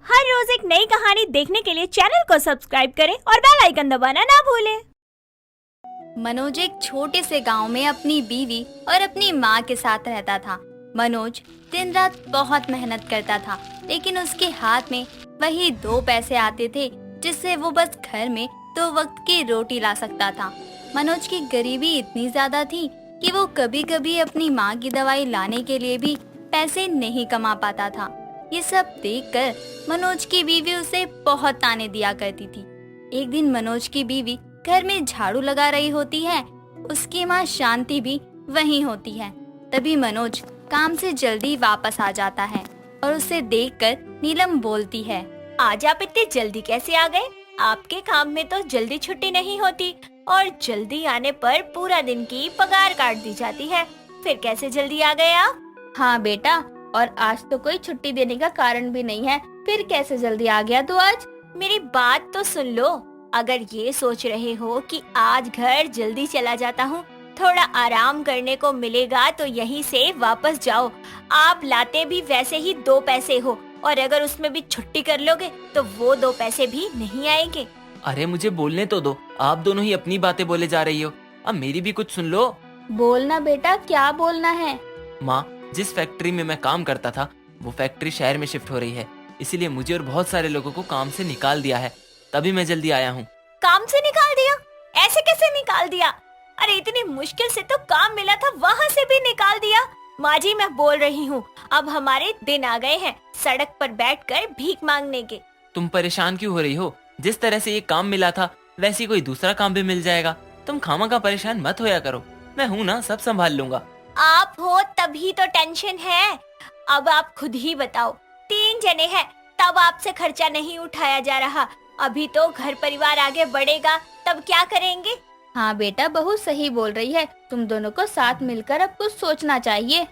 हर रोज एक नई कहानी देखने के लिए चैनल को सब्सक्राइब करें और बेल आइकन दबाना ना भूलें। मनोज एक छोटे से गांव में अपनी बीवी और अपनी माँ के साथ रहता था। मनोज दिन रात बहुत मेहनत करता था, लेकिन उसके हाथ में वही 2 पैसे आते थे जिससे वो बस घर में 2 वक्त की रोटी ला सकता था। मनोज की गरीबी इतनी ज्यादा थी कि वो कभी कभी अपनी माँ की दवाई लाने के लिए भी पैसे नहीं कमा पाता था। ये सब देखकर मनोज की बीवी उसे बहुत ताने दिया करती थी। एक दिन मनोज की बीवी घर में झाड़ू लगा रही होती है, उसकी माँ शांति भी वहीं होती है। तभी मनोज काम से जल्दी वापस आ जाता है और उसे देखकर नीलम बोलती है, आज आप इतनी जल्दी कैसे आ गए? आपके काम में तो जल्दी छुट्टी नहीं होती और जल्दी आने पर पूरा दिन की पगार काट दी जाती है। फिर कैसे जल्दी आ गए आप? हाँ बेटा, और आज तो कोई छुट्टी देने का कारण भी नहीं है, फिर कैसे जल्दी आ गया तू आज? मेरी बात तो सुन लो। अगर ये सोच रहे हो कि आज घर जल्दी चला जाता हूँ, थोड़ा आराम करने को मिलेगा तो यहीं से वापस जाओ। आप लाते भी वैसे ही 2 पैसे हो और अगर उसमें भी छुट्टी कर लोगे तो वो 2 पैसे भी नहीं आएंगे। अरे मुझे बोलने तो दो, आप दोनों ही अपनी बातें बोले जा रही हो। अब मेरी भी कुछ सुन लो। बोलना बेटा, क्या बोलना है? माँ, जिस फैक्ट्री में मैं काम करता था वो फैक्ट्री शहर में शिफ्ट हो रही है, इसीलिए मुझे और बहुत सारे लोगों को काम से निकाल दिया है। तभी मैं जल्दी आया हूँ। काम से निकाल दिया? ऐसे कैसे निकाल दिया? अरे इतनी मुश्किल से तो काम मिला था, वहाँ से भी निकाल दिया? माँ जी, मैं बोल रही हूँ, अब हमारे दिन आ गए हैं सड़क पर बैठकर भीख मांगने के। तुम परेशान क्यों हो रही हो? जिस तरह से ये काम मिला था वैसे कोई दूसरा काम भी मिल जाएगा। तुम खामखा परेशान मत होया करो, मैं हूँ ना, सब संभाल लूंगा। आप हो तभी तो टेंशन है। अब आप खुद ही बताओ, 3 जने हैं तब आपसे खर्चा नहीं उठाया जा रहा। अभी तो घर परिवार आगे बढ़ेगा तब क्या करेंगे? हाँ बेटा, बहुत सही बोल रही है। तुम दोनों को साथ मिलकर अब कुछ सोचना चाहिए।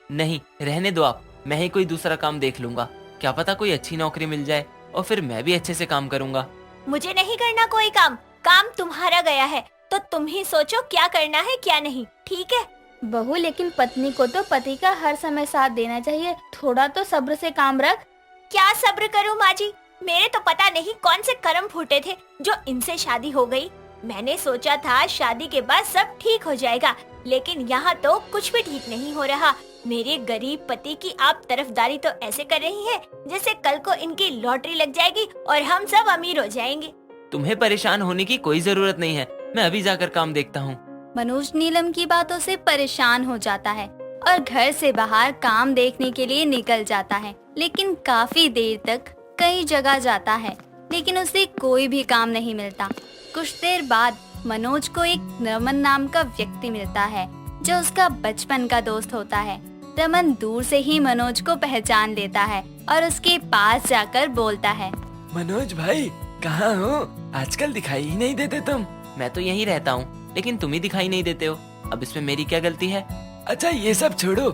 नहीं, रहने दो आप, मैं ही कोई दूसरा काम देख लूंगा। क्या पता कोई अच्छी नौकरी मिल जाए और फिर मैं भी अच्छे से काम करूंगा। मुझे नहीं करना कोई काम, काम तुम्हारा गया है तो तुम ही सोचो क्या करना है क्या नहीं, ठीक है? बहू, लेकिन पत्नी को तो पति का हर समय साथ देना चाहिए। थोड़ा तो सब्र से काम रख। क्या सब्र करूं माँ जी? मेरे तो पता नहीं कौन से कर्म फूटे थे जो इनसे शादी हो गई। मैंने सोचा था शादी के बाद सब ठीक हो जाएगा, लेकिन यहाँ तो कुछ भी ठीक नहीं हो रहा। मेरे गरीब पति की आप तरफदारी तो ऐसे कर रही है जैसे कल को इनकी लॉटरी लग जाएगी और हम सब अमीर हो जाएंगे। तुम्हें परेशान होने की कोई जरूरत नहीं है, मैं अभी जाकर काम देखता हूँ। मनोज नीलम की बातों से परेशान हो जाता है और घर से बाहर काम देखने के लिए निकल जाता है, लेकिन काफी देर तक कई जगह जाता है, लेकिन उसे कोई भी काम नहीं मिलता। कुछ देर बाद मनोज को एक रमन नाम का व्यक्ति मिलता है जो उसका बचपन का दोस्त होता है। रमन दूर से ही मनोज को पहचान लेता है और उसके पास जाकर बोलता है, मनोज भाई, कहाँ हो? आजकल दिखाई ही नहीं देते तुम। मैं तो यहीं रहता हूँ, लेकिन तुम ही दिखाई नहीं देते हो। अब इसमें मेरी क्या गलती है? अच्छा ये सब छोड़ो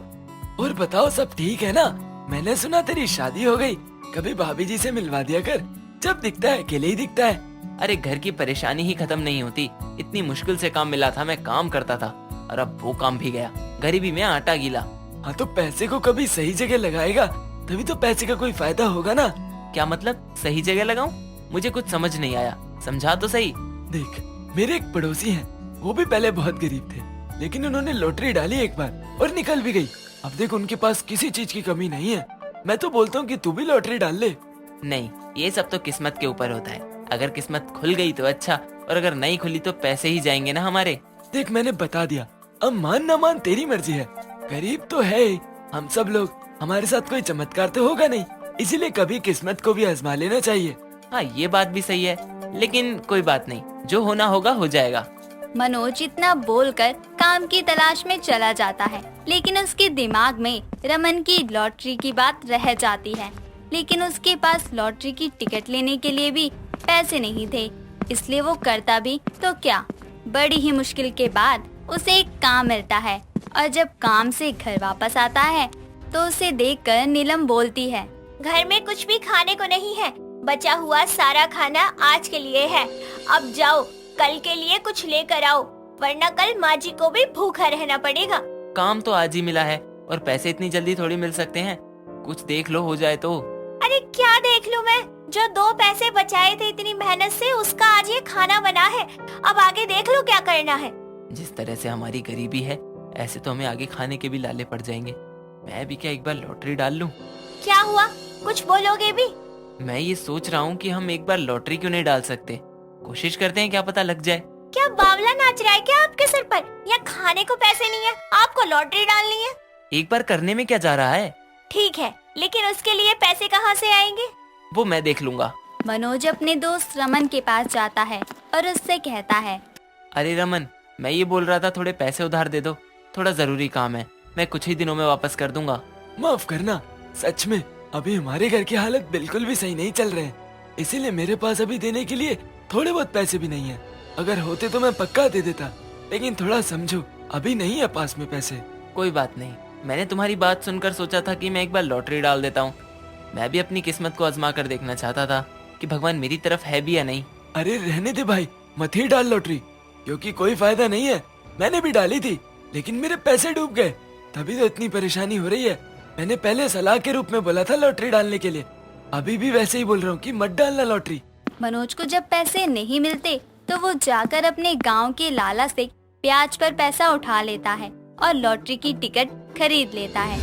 और बताओ, सब ठीक है ना? मैंने सुना तेरी शादी हो गई। कभी भाभी जी से मिलवा दिया कर, जब दिखता है अकेले ही दिखता है। अरे घर की परेशानी ही खत्म नहीं होती। इतनी मुश्किल से काम मिला था, मैं काम करता था और अब वो काम भी गया। गरीबी में आटा गीला। हाँ तो पैसे को कभी सही जगह लगाएगा तभी तो पैसे का कोई फायदा होगा ना। क्या मतलब सही जगह लगाऊं? मुझे कुछ समझ नहीं आया, समझा तो सही। देख, मेरे एक पड़ोसी हैं, वो भी पहले बहुत गरीब थे, लेकिन उन्होंने लॉटरी डाली एक बार और निकल भी गई। अब देख, उनके पास किसी चीज की कमी नहीं है। मैं तो बोलता हूँ कि तू भी लॉटरी डाल ले। नहीं, ये सब तो किस्मत के ऊपर होता है। अगर किस्मत खुल गई तो अच्छा, और अगर नहीं खुली तो पैसे ही जाएंगे ना हमारे। देख, मैंने बता दिया, अब मान ना मान तेरी मर्जी है। गरीब तो है ही हम सब लोग, हमारे साथ कोई चमत्कार तो होगा नहीं, इसीलिए कभी किस्मत को भी आजमा लेना चाहिए। हाँ, ये बात भी सही है, लेकिन कोई बात नहीं, जो होना होगा हो जाएगा। मनोज इतना बोलकर काम की तलाश में चला जाता है, लेकिन उसके दिमाग में रमन की लॉटरी की बात रह जाती है। लेकिन उसके पास लॉटरी की टिकट लेने के लिए भी पैसे नहीं थे, इसलिए वो करता भी तो क्या। बड़ी ही मुश्किल के बाद उसे एक काम मिलता है और जब काम से घर वापस आता है तो उसे देखकर नीलम बोलती है, घर में कुछ भी खाने को नहीं है, बचा हुआ सारा खाना आज के लिए है। अब जाओ, कल के लिए कुछ लेकर आओ, वरना कल माँ जी को भी भूखा रहना पड़ेगा। काम तो आज ही मिला है और पैसे इतनी जल्दी थोड़ी मिल सकते हैं। कुछ देख लो, हो जाए तो। अरे क्या देख लूं मैं? जो 2 पैसे बचाए थे इतनी मेहनत से, उसका आज ये खाना बना है। अब आगे देख लो क्या करना है। जिस तरह से हमारी गरीबी है, ऐसे तो हमें आगे खाने के भी लाले पड़ जाएंगे। मैं भी क्या एक बार लॉटरी डाल लूं? क्या हुआ, कुछ बोलोगे भी? मैं ये सोच रहा हूँ कि हम एक बार लॉटरी क्यों नहीं डाल सकते? कोशिश करते हैं, क्या पता लग जाए। क्या बावला नाच रहा है क्या आपके सर पर? या खाने को पैसे नहीं है, आपको लॉटरी डालनी है? एक बार करने में क्या जा रहा है? ठीक है, लेकिन उसके लिए पैसे कहाँ से आएंगे? वो मैं देख लूंगा। मनोज अपने दोस्त रमन के पास जाता है और उससे कहता है, अरे रमन, मैं ये बोल रहा था थोड़े पैसे उधार दे दो, थोड़ा जरूरी काम है, मैं कुछ ही दिनों में वापस कर दूंगा। माफ करना, सच में अभी हमारे घर की हालत बिल्कुल भी सही नहीं चल रहे हैं, इसीलिए मेरे पास अभी देने के लिए थोड़े बहुत पैसे भी नहीं है। अगर होते तो मैं पक्का दे देता, लेकिन थोड़ा समझो, अभी नहीं है पास में पैसे। कोई बात नहीं, मैंने तुम्हारी बात सुनकर सोचा था कि मैं एक बार लॉटरी डाल देता हूँ। मैं भी अपनी किस्मत को आजमा कर देखना चाहता था कि भगवान मेरी तरफ है भी या नहीं। अरे रहने दे भाई, मत ही डाल लॉटरी, क्योंकि कोई फायदा नहीं है। मैंने भी डाली थी, लेकिन मेरे पैसे डूब गए, तभी तो इतनी परेशानी हो रही है। मैंने पहले सलाह के रूप में बोला था लॉटरी डालने के लिए, अभी भी वैसे ही बोल रहा हूँ कि मत डालना लॉटरी। मनोज को जब पैसे नहीं मिलते तो वो जाकर अपने गांव के लाला से ब्याज पर पैसा उठा लेता है और लॉटरी की टिकट खरीद लेता है।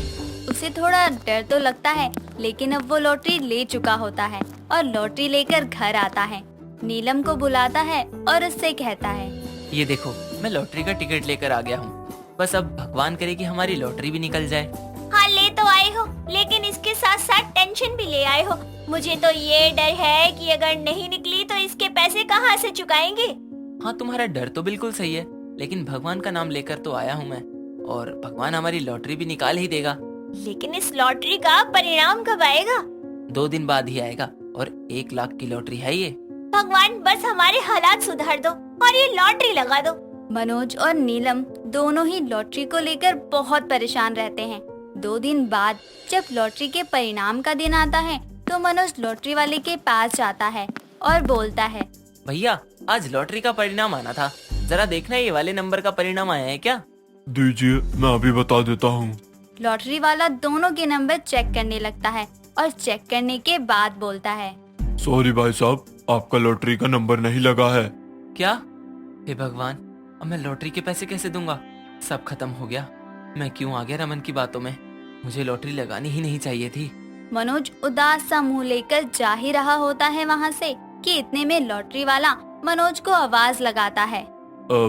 उसे थोड़ा डर तो लगता है, लेकिन अब वो लॉटरी ले चुका होता है और लॉटरी लेकर घर आता है। नीलम को बुलाता है और उससे कहता है, ये देखो, मैं लॉटरी का टिकट लेकर आ गया हूँ। बस अब भगवान करे कि हमारी लॉटरी भी निकल जाए। हाँ, ले तो आए हो, लेकिन इसके साथ साथ टेंशन भी ले आए हो। मुझे तो ये डर है कि अगर नहीं निकली तो इसके पैसे कहाँ से चुकाएंगे? हाँ, तुम्हारा डर तो बिल्कुल सही है, लेकिन भगवान का नाम लेकर तो आया हूँ मैं, और भगवान हमारी लॉटरी भी निकाल ही देगा। लेकिन इस लॉटरी का परिणाम कब आएगा? 2 दिन बाद ही आएगा, और 1 लाख की लॉटरी है ये। भगवान बस हमारे हालात सुधार दो और ये लॉटरी लगा दो। मनोज और नीलम दोनों ही लॉटरी को लेकर बहुत परेशान रहते हैं। 2 दिन बाद जब लॉटरी के परिणाम का दिन आता है तो मनोज लॉटरी वाले के पास जाता है और बोलता है, भैया, आज लॉटरी का परिणाम आना था, जरा देखना ये वाले नंबर का परिणाम आया है क्या? दीजिए, मैं अभी बता देता हूँ। लॉटरी वाला दोनों के नंबर चेक करने लगता है और चेक करने के बाद बोलता है, सॉरी भाई साहब, आपका लॉटरी का नंबर नहीं लगा है। क्या? हे भगवान, अब मैं लॉटरी के पैसे कैसे दूंगा? सब खत्म हो गया। मैं क्यों आ गया रमन की बातों में? मुझे लॉटरी लगानी ही नहीं चाहिए थी। मनोज उदास सा मुंह लेकर जा ही रहा होता है वहाँ से कि इतने में लॉटरी वाला मनोज को आवाज लगाता है,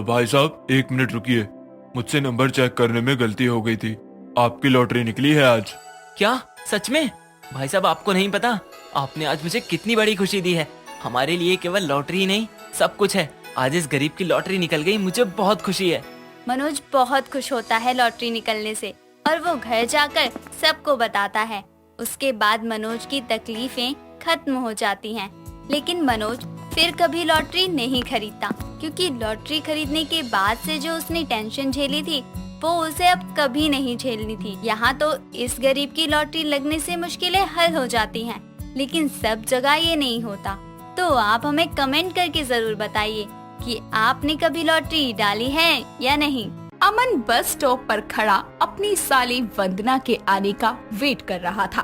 भाई साहब 1 मिनट रुकिए, मुझसे नंबर चेक करने में गलती हो गई थी, आपकी लॉटरी निकली है आज। क्या? सच में? भाई साहब, आपको नहीं पता, आपने आज मुझे कितनी बड़ी खुशी दी है। हमारे लिए केवल लॉटरी ही नहीं, सब कुछ है। आज इस गरीब की लॉटरी निकल गई, मुझे बहुत खुशी है। मनोज बहुत खुश होता है लॉटरी निकलने से और वो घर जाकर सबको बताता है। उसके बाद मनोज की तकलीफें खत्म हो जाती हैं। लेकिन मनोज फिर कभी लॉटरी नहीं खरीदता, क्योंकि लॉटरी खरीदने के बाद से जो उसने टेंशन झेली थी वो उसे अब कभी नहीं झेलनी थी। यहाँ तो इस गरीब की लॉटरी लगने से मुश्किलें हल हो जाती हैं, लेकिन सब जगह ये नहीं होता। तो आप हमें कमेंट करके जरूर बताइए कि आपने कभी लॉटरी डाली है या नहीं। अमन बस स्टॉप पर खड़ा अपनी साली वंदना के आने का वेट कर रहा था।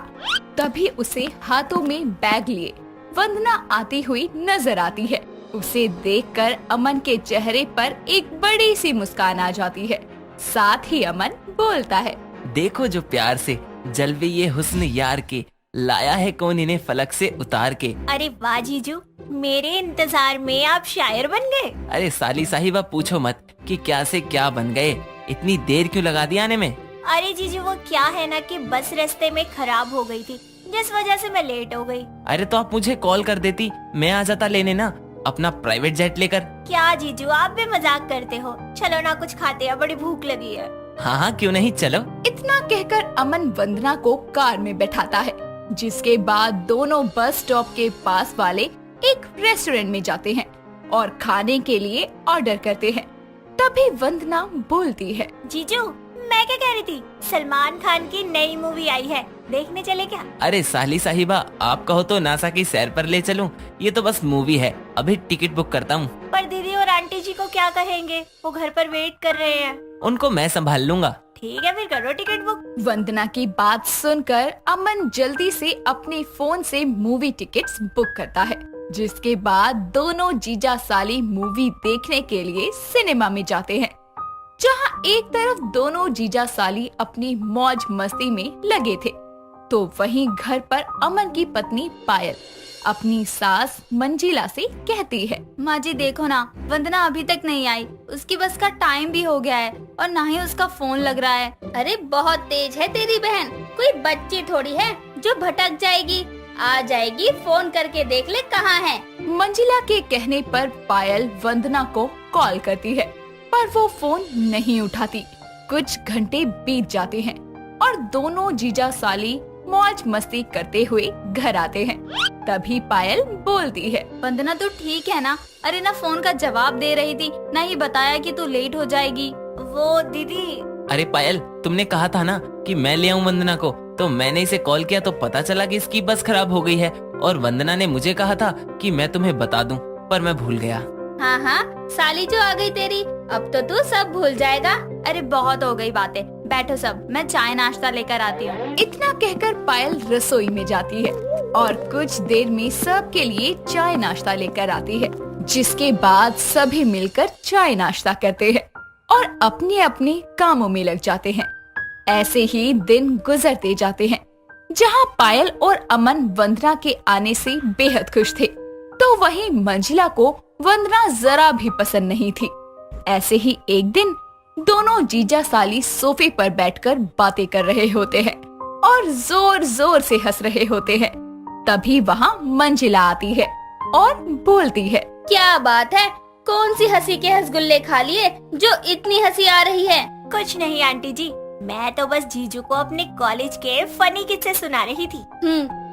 तभी उसे हाथों में बैग लिए वंदना आती हुई नजर आती है। उसे देखकर अमन के चेहरे पर एक बड़ी सी मुस्कान आ जाती है। साथ ही अमन बोलता है, देखो जो प्यार से जलवे ये हुस्न यार के, लाया है कौन इन्हें फलक से उतार के। अरे वाह जीजू, मेरे इंतजार में आप शायर बन गए। अरे साली साहिबा, पूछो मत कि क्या से क्या बन गए। इतनी देर क्यों लगा दी आने में? अरे जीजू, वो क्या है ना कि बस रास्ते में खराब हो गई थी, जिस वजह से मैं लेट हो गई। अरे तो आप मुझे कॉल कर देती, मैं आ जाता लेने ना, अपना प्राइवेट जेट लेकर। क्या जीजू, आप भी मजाक करते हो। चलो ना कुछ खाते हैं, बड़ी भूख लगी है। हाँ हाँ, क्यों नहीं, चलो। इतना कहकर अमन वंदना को कार में बैठाता है, जिसके बाद दोनों बस स्टॉप के पास वाले एक रेस्टोरेंट में जाते हैं और खाने के लिए ऑर्डर करते हैं। तभी वंदना बोलती है, जीजू, मैं क्या कह रही थी, सलमान खान की नई मूवी आई है, देखने चले क्या? अरे साली साहिबा, आप कहो तो नासा की सैर पर ले चलूं। ये तो बस मूवी है, अभी टिकट बुक करता हूँ। पर दीदी और आंटी जी को क्या कहेंगे, वो घर पर वेट कर रहे हैं। उनको मैं संभाल लूंगा। ठीक है फिर करो टिकट बुक। वंदना की बात सुनकर अमन जल्दी से अपने फोन से मूवी टिकट्स बुक करता है, जिसके बाद दोनों जीजा साली मूवी देखने के लिए सिनेमा में जाते हैं। जहां एक तरफ दोनों जीजा साली अपनी मौज मस्ती में लगे थे, तो वहीं घर पर अमन की पत्नी पायल अपनी सास मंजिला से कहती है, माँ जी देखो ना, वंदना अभी तक नहीं आई, उसकी बस का टाइम भी हो गया है और ना ही उसका फोन लग रहा है। अरे बहुत तेज है तेरी बहन, कोई बच्ची थोड़ी है जो भटक जाएगी, आ जाएगी, फोन करके देख ले कहाँ है। मंजिला के कहने पर पायल वंदना को कॉल करती है, पर वो फोन नहीं उठाती। कुछ घंटे बीत जाते हैं और दोनों जीजा साली मौज मस्ती करते हुए घर आते हैं। तभी पायल बोलती है, वंदना तू ठीक है ना? अरे ना फोन का जवाब दे रही थी, ना ही बताया कि तू लेट हो जाएगी। वो दीदी। अरे पायल, तुमने कहा था ना कि मैं ले आऊं वंदना को, तो मैंने इसे कॉल किया तो पता चला कि इसकी बस खराब हो गई है, और वंदना ने मुझे कहा था कि मैं तुम्हें बता दूं, पर मैं भूल गया। हाँ हाँ, साली जो आ गई तेरी, अब तो तू सब भूल जाएगा। अरे बहुत हो गई बातें, बैठो सब, मैं चाय नाश्ता लेकर आती हूँ। इतना कहकर पायल रसोई में जाती है और कुछ देर में सबके लिए चाय नाश्ता लेकर आती है, जिसके बाद सभी मिलकर चाय नाश्ता करते हैं और अपने अपने कामों में लग जाते हैं। ऐसे ही दिन गुजरते जाते हैं। जहाँ पायल और अमन वंदना के आने से बेहद खुश थे, तो वहीं मंजिला को वंदना जरा भी पसंद नहीं थी। ऐसे ही एक दिन दोनों जीजा साली सोफे पर बैठकर बातें कर रहे होते हैं और जोर जोर से हंस रहे होते हैं। तभी वहाँ मंजिला आती है और बोलती है, क्या बात है, कौन सी हंसी के रसगुल्ले खा लिए जो इतनी हंसी आ रही है? कुछ नहीं आंटी जी, मैं तो बस जीजू को अपने कॉलेज के फनी किस्से सुना रही थी।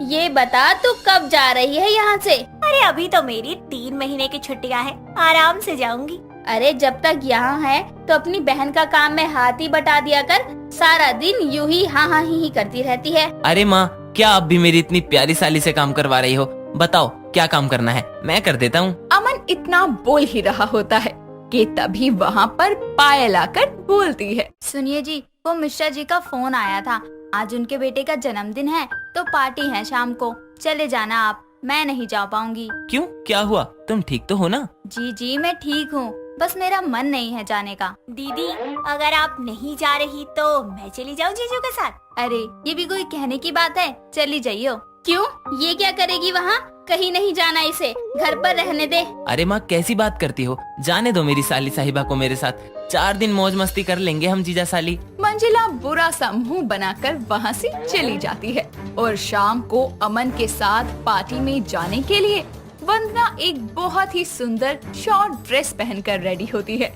ये बता तू कब जा रही है यहाँ से? अरे अभी तो मेरी 3 महीने की छुट्टियाँ हैं, आराम से जाऊंगी। अरे जब तक यहाँ है तो अपनी बहन का काम में हाथ ही बटा दिया कर, सारा दिन यूं ही हाँ हाँ ही करती रहती है। अरे माँ, क्या आप भी मेरी इतनी प्यारी साली से काम करवा रही हो? बताओ क्या काम करना है, मैं कर देता हूँ। अमन इतना बोल ही रहा होता है कि तभी वहाँ पर पायल आकर बोलती है, सुनिए जी, वो मिश्रा जी का फोन आया था, आज उनके बेटे का जन्मदिन है तो पार्टी है शाम को, चले जाना आप, मैं नहीं जा पाऊंगी। क्यों, क्या हुआ? तुम ठीक तो हो ना? जी जी मैं ठीक हूँ, बस मेरा मन नहीं है जाने का। दीदी अगर आप नहीं जा रही तो मैं चली जाऊँ जीजू के साथ। अरे ये भी कोई कहने की बात है, चली जाइयो। क्यों, ये क्या करेगी वहाँ? कहीं नहीं जाना इसे, घर पर रहने दे। अरे माँ कैसी बात करती हो, जाने दो मेरी साली साहिबा को मेरे साथ, 4 दिन मौज मस्ती कर लेंगे हम जीजा साली। मंजिला बुरा सा मुंह बनाकर वहाँ से चली जाती है और शाम को अमन के साथ पार्टी में जाने के लिए वंदना एक बहुत ही सुंदर शॉर्ट ड्रेस पहनकर रेडी होती है,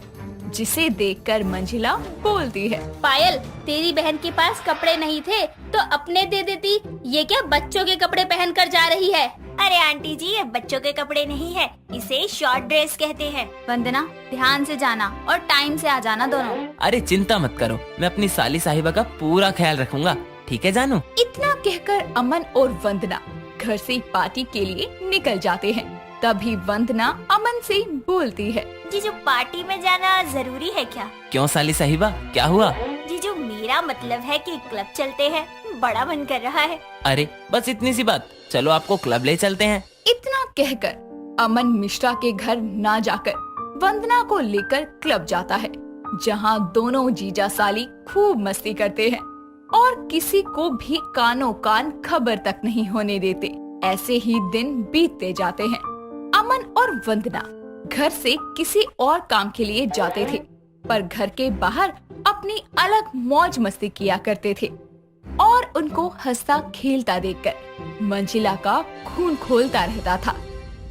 जिसे देखकर मंजिला बोलती है, पायल तेरी बहन के पास कपड़े नहीं थे तो अपने दे देती, ये क्या बच्चों के कपड़े पहन कर जा रही है? अरे आंटी जी, ये बच्चों के कपड़े नहीं है, इसे शॉर्ट ड्रेस कहते हैं। वंदना ध्यान से जाना और टाइम से आ जाना दोनों। अरे चिंता मत करो, मैं अपनी साली साहिबा का पूरा ख्याल रखूंगा, ठीक है जानू? इतना कहकर अमन और वंदना घर से पार्टी के लिए निकल जाते हैं। तभी वंदना अमन से बोलती है, जीजू पार्टी में जाना जरूरी है क्या? क्यों साली साहिबा, क्या हुआ? जीजू मेरा मतलब है कि क्लब चलते हैं, बड़ा मन कर रहा है। अरे बस इतनी सी बात, चलो आपको क्लब ले चलते हैं। इतना कहकर अमन मिश्रा के घर ना जाकर वंदना को लेकर क्लब जाता है, जहां दोनों जीजा साली खूब मस्ती करते हैं और किसी को भी कानों कान खबर तक नहीं होने देते। ऐसे ही दिन बीतते जाते हैं। अमन और वंदना घर से किसी और काम के लिए जाते थे, पर घर के बाहर अपनी अलग मौज मस्ती किया करते थे और उनको हंसता खेलता देखकर मंजिला का खून खोलता रहता था।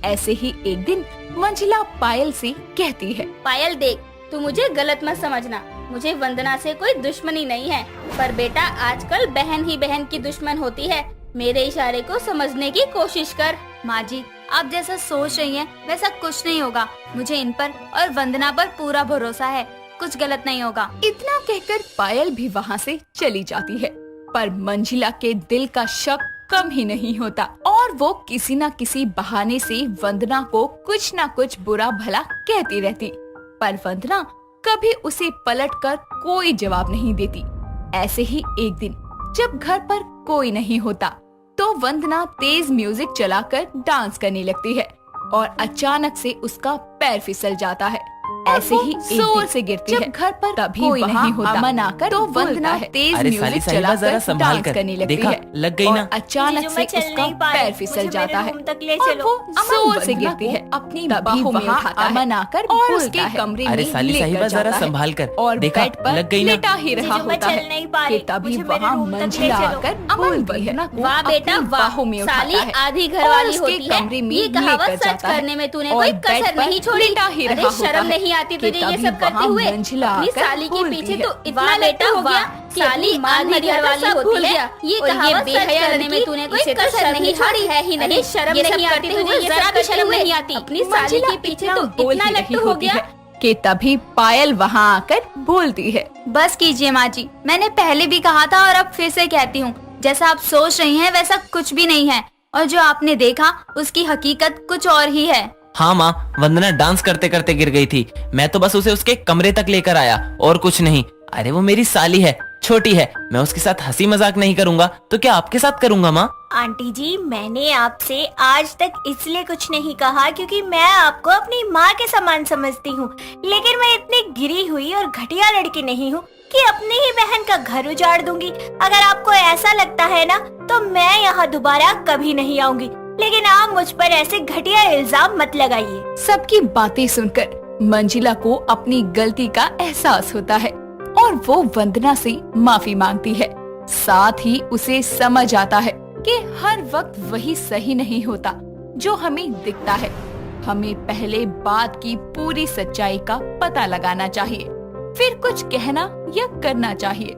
ऐसे ही एक दिन मंजिला पायल से कहती है, पायल देख, तू मुझे गलत मत समझना, मुझे वंदना से कोई दुश्मनी नहीं है, पर बेटा आजकल बहन ही बहन की दुश्मन होती है, मेरे इशारे को समझने की कोशिश कर। माँ जी आप जैसा सोच रही हैं वैसा कुछ नहीं होगा, मुझे इन पर और वंदना पर पूरा भरोसा है, कुछ गलत नहीं होगा। इतना कहकर पायल भी वहाँ से चली जाती है, पर मंजिला के दिल का शक कम ही नहीं होता और वो किसी न किसी बहाने से वंदना को कुछ न कुछ बुरा भला कहती रहती, पर वंदना कभी उसे पलटकर कोई जवाब नहीं देती। ऐसे ही एक दिन जब घर पर कोई नहीं होता तो वंदना तेज म्यूजिक चलाकर डांस करने लगती है और अचानक से उसका पैर फिसल जाता है। ऐसे ही जोर से गिरती है। घर पर तभी कोई नहीं होता। अमन आकर तो वंदना तेज म्यूजिक चलाकर डांस करने लगती है। लग गई ना। अचानक से उसका पैर फिसल जाता है और वो जोर से गिरती है। अपनी बाहों में उठाता है। अमन आकर और उसके कमरे में लेकर जाता है और बेड पर लेटा ही रहा होता है कि तभी वहाँ मंजिला आकर बोलती है, वाह बेटा बाहों में साली आधी घरवाली होती है। कमरे में ये कहावत सच करने में तूने कोई कसर नहीं छोड़ी। अरे शर्म नहीं आती तुझे ये सब करते हुए? अपनी साली के पीछे तो इतना लट्टा हो गया। साली आधी घरवाली होती है। ये कहावत सच करने में तूने कोई कसर नहीं छोड़ी है ही नहीं। शर्म नहीं आती तुझे? ये जरा भी शर्म नहीं आती? अपनी साली के पीछे तो इतना लट्टू हो गया कि तभी पायल वहाँ आकर बोलती है, बस कीजिए माँ जी, मैंने पहले भी कहा था और अब फिर से कहती हूँ, जैसा आप सोच रही हैं वैसा कुछ भी नहीं है और जो आपने देखा उसकी हकीकत कुछ और ही है। हाँ माँ, वंदना डांस करते करते गिर गई थी। मैं तो बस उसे उसके कमरे तक लेकर आया और कुछ नहीं। अरे वो मेरी साली है, छोटी है, मैं उसके साथ हंसी मजाक नहीं करूँगा तो क्या आपके साथ करूँगा माँ? आंटी जी, मैंने आपसे आज तक इसलिए कुछ नहीं कहा क्योंकि मैं आपको अपनी माँ के समान समझती हूँ, लेकिन मैं इतनी गिरी हुई और घटिया लड़की नहीं हूँ कि अपनी ही बहन का घर उजाड़ दूंगी। अगर आपको ऐसा लगता है ना तो मैं यहाँ दोबारा कभी नहीं आऊंगी, लेकिन आप मुझ पर ऐसे घटिया इल्जाम मत लगाइए। सबकी बातें सुनकर मंजिला को अपनी गलती का एहसास होता है और वो वंदना से माफी मांगती है। साथ ही उसे समझ आता है कि हर वक्त वही सही नहीं होता जो हमें दिखता है। हमें पहले बात की पूरी सच्चाई का पता लगाना चाहिए, फिर कुछ कहना या करना चाहिए।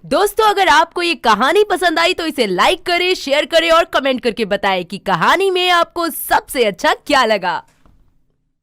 दोस्तों, अगर आपको ये कहानी पसंद आई तो इसे लाइक करें, शेयर करें और कमेंट करके बताएं कि कहानी में आपको सबसे अच्छा क्या लगा।